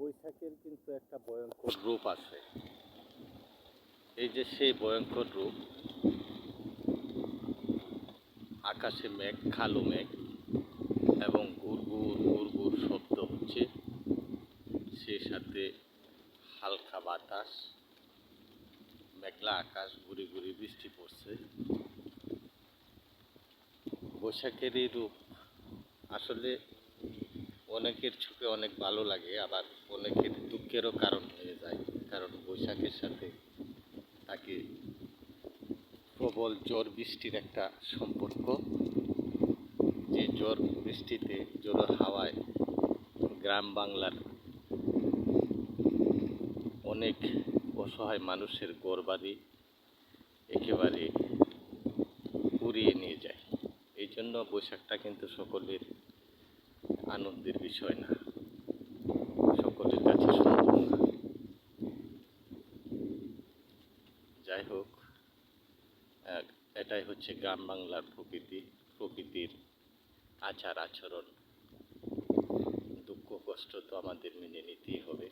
বৈশাখের কিন্তু একটা ভয়ঙ্কর রূপ আছে। এই যে সেই ভয়ঙ্কর রূপ, আকাশে মেঘ, কালো মেঘ এবং গুড়গুড় গুড়গুড় শব্দ হচ্ছে, সেই সাথে হালকা বাতাস, মেঘলা আকাশ, গুড়ি গুড়ি বৃষ্টি পড়ছে। বৈশাখের এই রূপ আসলে অনেকের চোখে অনেক ভালো লাগে, আবার অনেকের দুঃখেরও কারণ হয়ে যায়। কারণ বৈশাখের সাথে তাকে প্রবল ঝড় বৃষ্টির একটা সম্পর্ক। যে ঝড় বৃষ্টিতে, ঝড়ো হাওয়ায় গ্রাম বাংলার অনেক অসহায় মানুষের ঘরবাড়ি একেবারে উড়িয়ে নিয়ে যায়। এই জন্য বৈশাখটা কিন্তু সকলের আনন্দের বিষয় না, সকলের কাছে সুন্দর না। যাই হোক, এটাই হচ্ছে গ্রাম বাংলার প্রকৃতির আচার আচরণ। দুঃখ কষ্ট তো আমাদের মেনে নিতেই হবে।